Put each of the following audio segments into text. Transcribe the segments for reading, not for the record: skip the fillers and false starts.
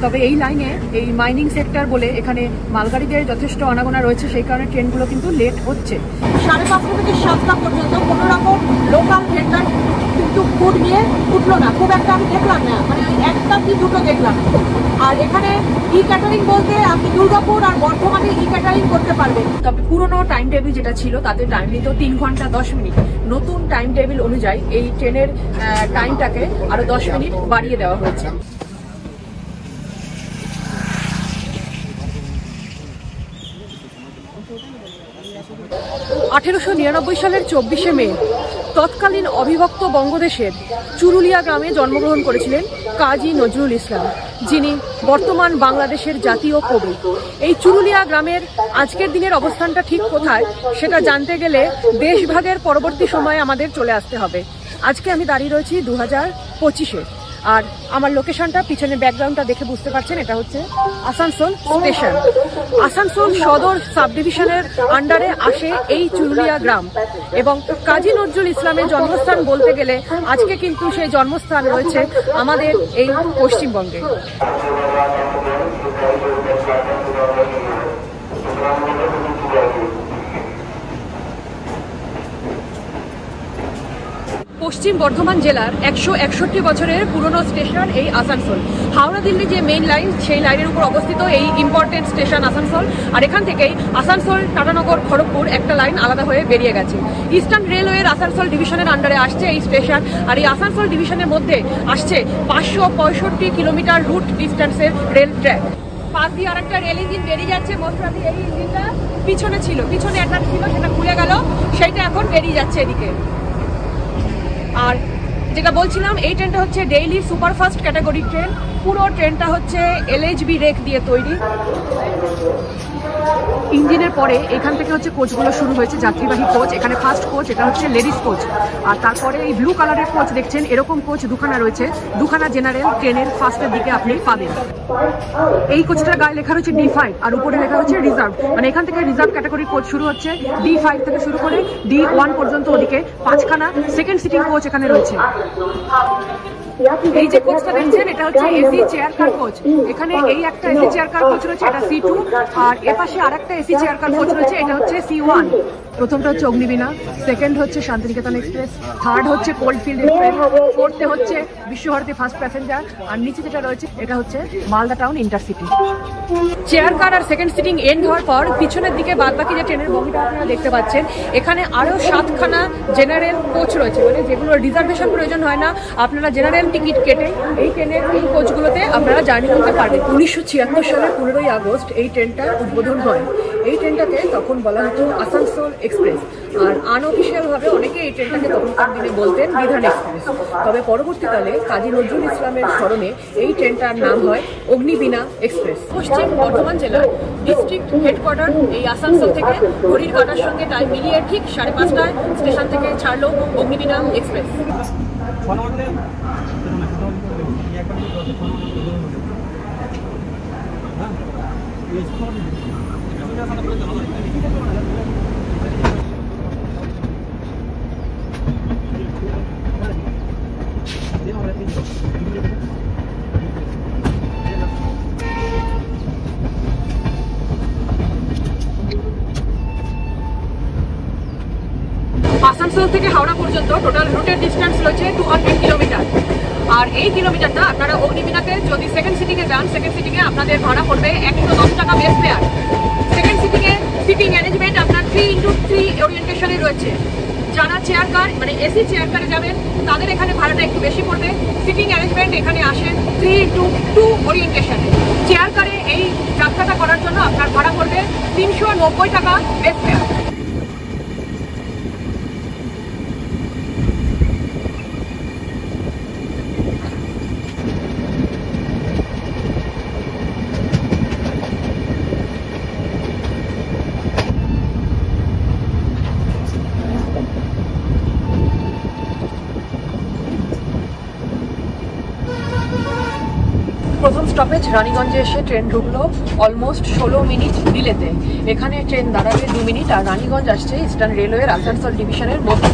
তবে এই লাইনে এই মাইনিং সেক্টর বলে এখানে মালগাড়িদের যথেষ্ট আনাগোনা রয়েছে, সেই কারণে ট্রেনগুলো কিন্তু লেট হচ্ছে। 5:30 থেকে 7টা পর্যন্ত কোনো রকম লোকাল ভেন্ডার কিন্তু ফুড নিয়ে উঠলো না, খুব একটা আমি দেখলাম না, মানে একটা কি দুটো দেখলাম। আর এখানে ই ক্যাটারিং বলতে আপনি দুর্গাপুর আর বর্ধমানে ই ক্যাটারিং করতে পারবেন। তবে পুরোনো টাইম টেবিল যেটা ছিল তাতে টাইম নিত 3 ঘন্টা 10 মিনিট। নতুন টাইম টেবিল অনুযায়ী এই ট্রেনের টাইমটাকে আরো 10 মিনিট বাড়িয়ে দেওয়া হয়েছে। 1899 সালের 24শে মে তৎকালীন অবিভক্ত বঙ্গদেশের চুরুলিয়া গ্রামে জন্মগ্রহণ করেছিলেন কাজী নজরুল ইসলাম, যিনি বর্তমান বাংলাদেশের জাতীয় কবি। এই চুরুলিয়া গ্রামের আজকের দিনের অবস্থানটা ঠিক কোথায় সেটা জানতে গেলে দেশভাগের পরবর্তী সময়ে আমাদের চলে আসতে হবে। আজকে আমি দাঁড়িয়ে রয়েছি 2025-এ, আর আমার লোকেশনটা পিছনে ব্যাকগ্রাউন্ডটা দেখে বুঝতে পারছেন, এটা হচ্ছে আসানসোল স্টেশন। আসানসোল সদর সাব ডিভিশনের আন্ডারে আসে এই চুরুলিয়া গ্রাম, এবং কাজী নজরুল ইসলামের জন্মস্থান বলতে গেলে আজকে কিন্তু সেই জন্মস্থান রয়েছে আমাদের এই পশ্চিমবঙ্গে। পশ্চিম বর্ধমান জেলার 161 বছরের পুরনো স্টেশন এই আসানসোল। হাওড়া দিল্লি যে মেইন লাইন, সেই লাইনের উপর অবস্থিত এই ইম্পর্টেন্ট স্টেশন আসানসোল। আর এখান থেকেই আসানসোল, টাটানগর, খড়গপুর একটা লাইন আলাদা হয়ে বেরিয়ে গেছে। ইস্টার্ন রেলওয়ের আসানসোল ডিভিশনের আন্ডারে আসছে এই স্টেশন। আর এই আসানসোল ডিভিশনের মধ্যে আসছে 565 কিলোমিটার রুট ডিস্টেন্সের রেল ট্র্যাক। পাশ দিয়ে আর একটা রেল ইঞ্জিন বেরিয়ে যাচ্ছে। মোস্টলি এই ইঞ্জিনটা পিছনে ছিল, পিছনে অ্যাটাচ ছিল, সেটা খুলে গেল, সেইটা এখন বেরিয়ে যাচ্ছে এদিকে। আর যেটা বলছিলাম, এই ট্রেনটা হচ্ছে ডেইলি সুপারফাস্ট ক্যাটাগরি ট্রেন। পুরো ট্রেনটা হচ্ছে LHB রেক দিয়ে তৈরি। ইঞ্জিনের পরে এখান থেকে হচ্ছে কোচগুলো শুরু হয়েছে, যাত্রীবাহী কোচ। এখানে ফার্স্ট কোচ, এটা হচ্ছে লেডিস কোচ। আর তারপরে এই ব্লু কালারের কোচ দেখছেন, এরকম কোচ দুখানা রয়েছে। দুখানা জেনারেল ট্রেনের ফার্স্টের দিকে আপনি পাবেন। এই কোচটার গায়ে লেখা রয়েছে D5 আর উপরে লেখা হচ্ছে রিজার্ভ, মানে এখান থেকে রিজার্ভ ক্যাটাগরির কোচ শুরু হচ্ছে। D5 থেকে শুরু করে D1 পর্যন্ত ওদিকে 5খানা সেকেন্ড সিটিং কোচ এখানে রয়েছে। এই যে কোচটা দেখছেন, এটা হচ্ছে এসি চেয়ার কার কোচ। এখানে এই একটা এসি চেয়ার কার কোচ রয়েছে, এটা C2, আর এপাশে আরেকটা এসি চেয়ার কার কোচ রয়েছে, এটা হচ্ছে C1। প্রথমটা হচ্ছে অগ্নিবীণা, সেকেন্ড হচ্ছে শান্তিনিকেতন এক্সপ্রেস, থার্ড হচ্ছে কোল্ডফিল্ড এক্সপ্রেস, ফোর্থে হচ্ছে বিশ্বভারতী ফার্স্ট প্যাসেঞ্জার, আর নিচে যেটা রয়েছে এটা হচ্ছে Malda town intercity. Chair car আর সেকেন্ড সিটিং এন্ড হওয়ার পর পিছনের দিকে বাদবাকি যে ট্রেনের বগিটা আপনারা দেখতে পাচ্ছেন, এখানে আরও 7খানা জেনারেল কোচ রয়েছে, মানে যেগুলো রিজার্ভেশন প্রয়োজন হয় না, আপনারা জেনারেল টিকিট কেটে এই ট্রেনের এই কোচগুলোতে আপনারা জার্নি করতে পারবেন। 1976 সালের 15ই আগস্ট এই ট্রেনটার উদ্বোধন হয়। এই ট্রেনটাকে তখন বলা হতো আসানসোল এক্সপ্রেস, আর আনঅফিসিয়ালভাবে অনেকে এই ট্রেনটাকে তখনকার দিনে বলতেন বিধান এক্সপ্রেস। তবে পরবর্তীকালে কাজী নজরুল ইসলামের স্মরণে এই ট্রেনটার নাম হয় অগ্নিবীণা এক্সপ্রেস। পশ্চিম বর্ধমান জেলার ডিস্ট্রিক্ট হেডকোয়ার্টার এই আসানসোল থেকে ঘড়ির কাঁটার সঙ্গে টাইম মিলিয়ে ঠিক 5:30টায় স্টেশন থেকে ছাড়লো অগ্নিবীণা এক্সপ্রেস। আসানসোল থেকে হাওড়া পর্যন্ত টোটাল রুটের ডিস্টেন্স রয়েছে 200 কিলোমিটার। আর এই কিলোমিটারটা আপনারা অগ্নিবীণাতে যদি সেকেন্ড সিটিংয়ে যান, সেকেন্ড সিটিংয়ে আপনাদের ভাড়া পড়বে 110 টাকা বেস ফেয়ার। সেকেন্ড সিটিংয়ে সিটিং অ্যারেঞ্জমেন্ট আপনার 3x3 ওরিয়েন্টেশনে রয়েছে। যারা চেয়ার কার মানে এসি চেয়ার কারে যাবেন তাদের এখানে ভাড়াটা একটু বেশি পড়বে। সিটিং অ্যারেঞ্জমেন্ট এখানে আসে 3x2 ওরিয়েন্টেশনে। চেয়ার কারে এই যাত্রাটা করার জন্য আপনার ভাড়া পড়বে 390 টাকা বেস ফেয়ার। প্রথম স্টপেজ রানীগঞ্জে এসে ট্রেন ঢুকলো অলমোস্ট 16 মিনিট ডিলেতে। এখানে ট্রেন দাঁড়াবে 2 মিনিট। আর রানীগঞ্জ আসছে ইস্টার্ন রেলওয়ের আসানসোল ডিভিশনের মধ্যে।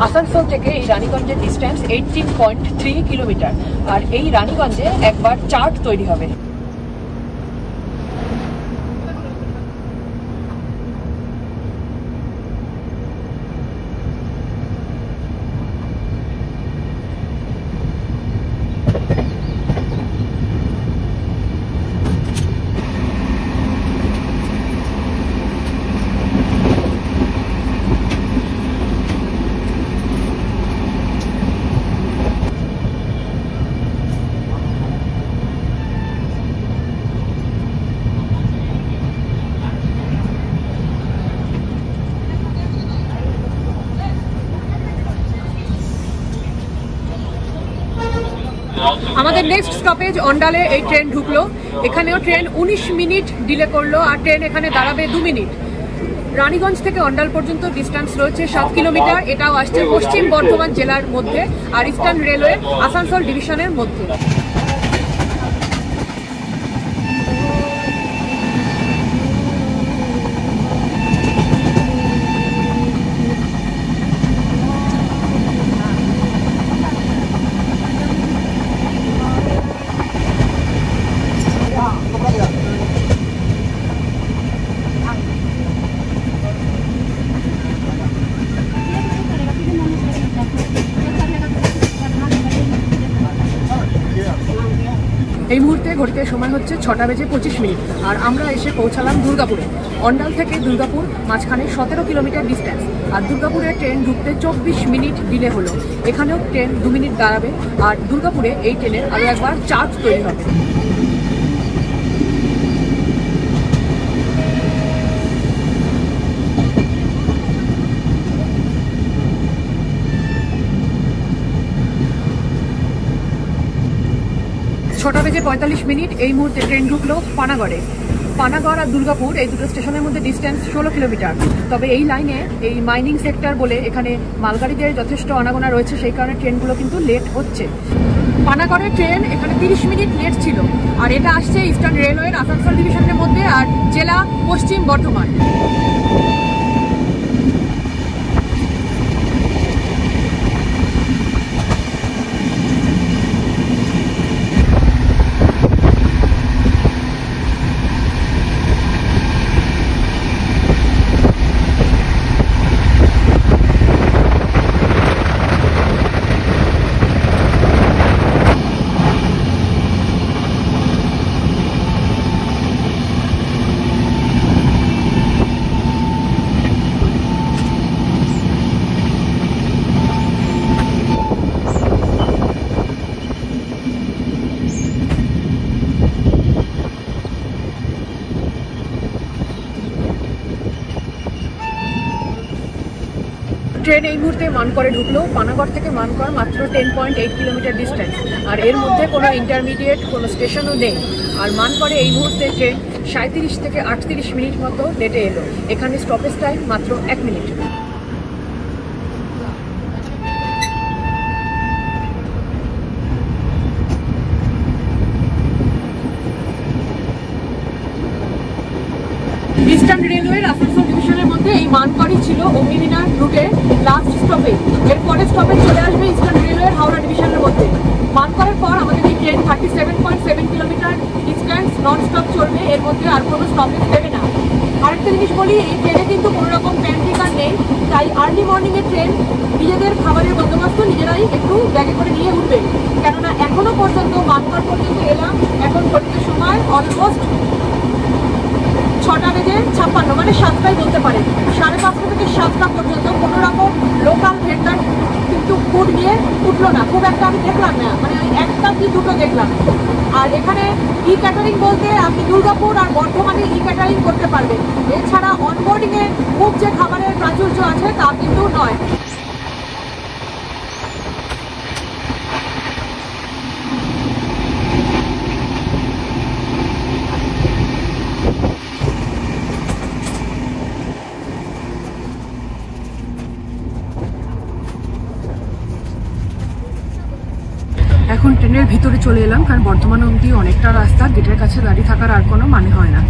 আসানসোল থেকে এই রানীগঞ্জের ডিস্টেন্স 18.3 কিলোমিটার। আর এই রানীগঞ্জে একবার চার্ট তৈরি হবে। আমাদের নেক্সট স্টপেজ অন্ডালে এই ট্রেন ঢুকলো। এখানেও ট্রেন 19 মিনিট ডিলে করলো আর ট্রেন এখানে দাঁড়াবে 2 মিনিট। রানীগঞ্জ থেকে অন্ডাল পর্যন্ত ডিস্টেন্স রয়েছে 7 কিলোমিটার। এটাও আসছে পশ্চিম বর্ধমান জেলার মধ্যে আর ইস্টার্ন রেলওয়ে আসানসোল ডিভিশনের মধ্যে। এই মুহূর্তে ঘড়িতে সময় হচ্ছে 6:25 আর আমরা এসে পৌঁছালাম দুর্গাপুরে। অন্ডাল থেকে দুর্গাপুর মাঝখানে 17 কিলোমিটার ডিস্টেন্স। আর দুর্গাপুরে ট্রেন ঢুকতে 24 মিনিট ডিলে হলো। এখানেও ট্রেন 2 মিনিট দাঁড়াবে আর দুর্গাপুরে এই ট্রেনের আরও একবার চার্ট তৈরি হবে। ছটা বেজে 45 মিনিট এই মুহূর্তে ট্রেন ঢুকলো পানাগড়ে। পানাগড় আর দুর্গাপুর এই দুটো স্টেশনের মধ্যে ডিস্টেন্স 16 কিলোমিটার। তবে এই লাইনে এই মাইনিং সেক্টর বলে এখানে মালগাড়িদের যথেষ্ট আনাগোনা রয়েছে, সেই কারণে ট্রেনগুলো কিন্তু লেট হচ্ছে। পানাগড়ের ট্রেন এখানে 30 মিনিট লেট ছিল। আর এটা আসছে ইস্টার্ন রেলওয়ের আসানসোল ডিভিশনের মধ্যে আর জেলা পশ্চিম বর্ধমান। ট্রেন এই মুহূর্তে মানকরে ঢুকলো। পানাগড় থেকে মানকর মাত্র 10.8 কিলোমিটার ডিস্টেন্স। আর এর মধ্যে কোনো ইন্টারমিডিয়েট কোনো স্টেশনও নেই। আর মানকরে এই মুহূর্তে ট্রেন 37 থেকে 38 মিনিট মতো লেটে এলো। এখানে স্টপেজ টাইম মাত্র 1 মিনিট। ইস্টার্ন রেলওয়ের আসানসোল ডিভিশনের মধ্যে এই মানকরই ছিল অগ্নিবীণার রুটে লাস্ট স্টপেজ। এরপরে স্টপেজ চলে আসবে ইস্টার্ন রেলওয়ের হাওড়া ডিভিশনের মধ্যে। মানকরের পর আমাদের এই train 37.7 kilometre distance non stop চলবে। এর মধ্যে আর কোনো স্টপেজ দেবে না। আরেকটা জিনিস বলি, এই ট্রেনে কিন্তু কোনো রকম প্যান্ট্রিকার নেই। তাই আর্লি মর্নিংয়ে ট্রেন নিজেদের খাবারের বন্দোবস্ত নিজেরাই একটু ব্যাগে করে নিয়ে উঠবে। কেননা এখনো পর্যন্ত মানকর পর্যন্ত এলাম, এখন ঘড়িতে সময় অলমোস্ট 6:56, মানে 7টাই বলতে পারে। 5:30 থেকে 7টা পর্যন্ত কোনো রকম লোকাল ভেন্ডার কিন্তু ফুড নিয়ে উঠলো না। খুব একটা আমি দেখলাম না, মানে একটা কি দুটো দেখলাম। আর এখানে ই ক্যাটারিং বলতে আপনি দুর্গাপুর আর বর্ধমানে ই ক্যাটারিং করতে পারবেন। এছাড়া অনবোর্ডিংয়ে খুব যে খাবারের প্রাচুর্য আছে তা কিন্তু নয়। এখন ট্রেনের ভিতরে চলে এলাম, কারণ বর্ধমান অবধি অনেকটা রাস্তা, গেটের কাছে দাঁড়িয়ে থাকার আর কোনো মানে হয় না।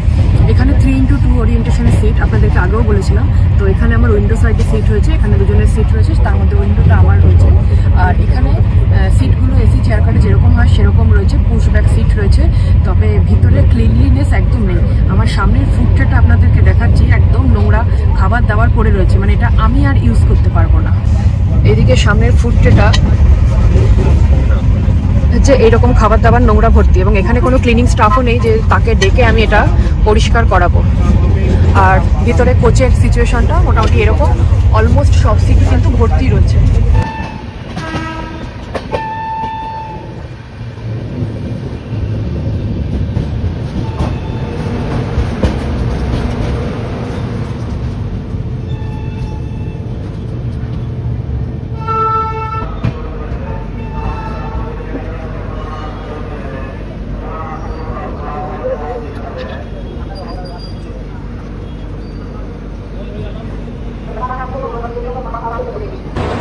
এখানে 3x2 ওরিয়েন্টেশনের সিট আপনাদেরকে আগেও বলেছিলাম। তো এখানে আমার উইন্ডো সাইডে সিট হয়েছে, এখানে দুজনের সিট রয়েছে, তার মধ্যে উইন্ডোটা আমার রয়েছে। আর এখানে সিটগুলো এসি চেয়ার কারে যেরকম হয় সেরকম রয়েছে, পুশ ব্যাক সিট রয়েছে। তবে ভিতরে ক্লিনলিনেস একদম নেই। আমার সামনের ফুড ট্রেটা আপনাদেরকে দেখাচ্ছি, একদম নোংরা খাবার দাবার পড়ে রয়েছে, মানে এটা আমি আর ইউজ করতে পারবো না। এদিকে সামনের ফুড ট্রেটা হচ্ছে এইরকম খাবার দাবার নোংরা ভর্তি, এবং এখানে কোনো ক্লিনিং স্টাফও নেই যে তাকে ডেকে আমি এটা পরিষ্কার করাবো। আর ভিতরে কোচের সিচুয়েশনটা মোটামুটি এরকম, অলমোস্ট সব সিট কিন্তু ভর্তি রয়েছে।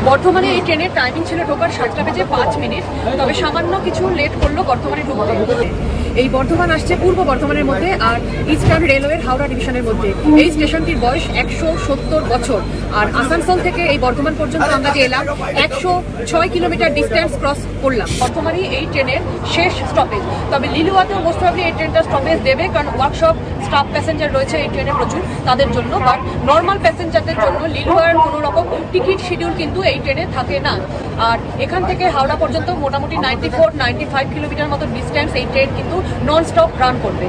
বর্ধমানে এই ট্রেনের টাইমিং ছিল ঢোকার 7টা বেজে 5 মিনিট, তবে সামান্য কিছু লেট করলো বর্ধমানে ঢুকতে। এই বর্ধমান আসছে পূর্ব বর্ধমানের মধ্যে আর ইস্টার্ন রেলওয়ের হাওড়া ডিভিশনের মধ্যে। এই স্টেশনটির বয়স 170 বছর। আর আসানসোল থেকে এই বর্ধমান পর্যন্ত আমরা যে এলাম 106 কিলোমিটার ডিস্টেন্স ক্রস করলাম। বর্ধমানই এই ট্রেনের শেষ স্টপেজ, তবে লিলুয়াতেও মোস্ট প্রবাবলি এই ট্রেনটা স্টপেজ দেবে, কারণ ওয়ার্কশপ স্টাফ প্যাসেঞ্জার রয়েছে এই ট্রেনে প্রচুর, তাদের জন্য। বাট নর্মাল প্যাসেঞ্জারদের জন্য লিলুয়ার কোনো রকম টিকিট শিডিউল কিন্তু এই ট্রেনে থাকে না। আর এখান থেকে হাওড়া পর্যন্ত মোটামুটি 94-95 কিলোমিটার মতো ডিস্টেন্স এই ট্রেন কিন্তু নন স্টপ রান করবে।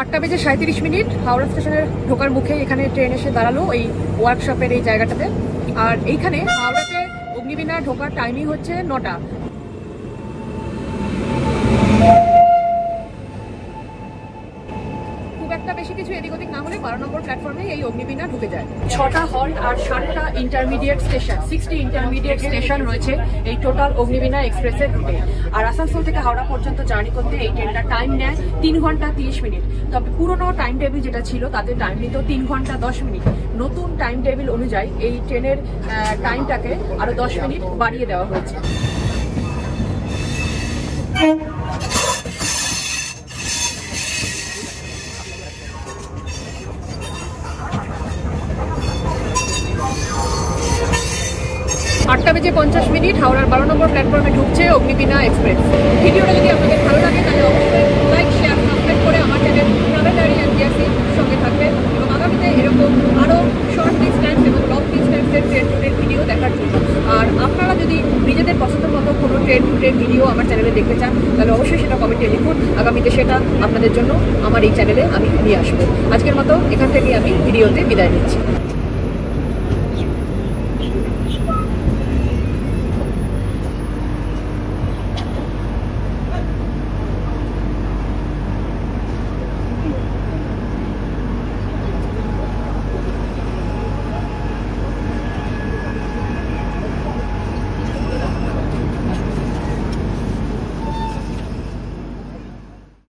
8টা বেজে 37 মিনিট হাওড়া স্টেশনের ঢোকার মুখে এখানে ট্রেন এসে দাঁড়ালো এই ওয়ার্কশপের এই জায়গাটাতে। আর এইখানে হাওড়াতে অগ্নিবীণা ঢোকার টাইমিং হচ্ছে 9টা। খুব একটা বেশি কিছু এদিক ওদিক না হলে 12 নম্বর প্ল্যাটফর্মে এই অগ্নিবীণা ঢুকে যায়। 6টা হল্ট আর 7টা ইন্টারমিডিয়েট স্টেশন, 60 ইন্টারমিডিয়েট স্টেশন রয়েছে এই টোটাল অগ্নিবীণা এক্সপ্রেসের রুটে। আর আসানসোল থেকে হাওড়া পর্যন্ত জার্নি করতে এই ট্রেনটা টাইম নেয় 3 ঘন্টা 30 মিনিট। তবে পুরোনো টাইম টেবিল যেটা ছিল তাদের টাইম নিত 3 ঘন্টা 10 মিনিট। নতুন টাইম টেবিল অনুযায়ী এই ট্রেনের টাইমটাকে আরো 10 মিনিট বাড়িয়ে দেওয়া হয়েছে। আটটা বেজে 50 মিনিট হাওড়ার 12 নম্বর প্ল্যাটফর্মে ঢুকছে অগ্নিবীণা এক্সপ্রেস। ভিডিওটা যদি আপনাদের ভালো লাগে তাহলে অবশ্যই লাইক, শেয়ার, সাবস্ক্রাইব করে আমার চ্যানেল ট্রাভেল ডায়েরি অ্যান্ড ভিআরসির সঙ্গে থাকবেন, এবং আগামীতে এরকম আরও শর্ট ডিস্ট্যান্স এবং লং ডিস্ট্যান্সের ট্রেন রুটের ভিডিও দেখার জন্য। আর আপনারা যদি নিজেদের পছন্দের মতো কোনো ট্রেন রুটের ভিডিও আমার চ্যানেলে দেখতে চান তাহলে অবশ্যই সেটা কমেন্টে লিখুন। আগামীতে সেটা আপনাদের জন্য আমার এই চ্যানেলে আমি নিয়ে আসবো। আজকের মতো এখান থেকে আমি ভিডিওতে বিদায় নিচ্ছি।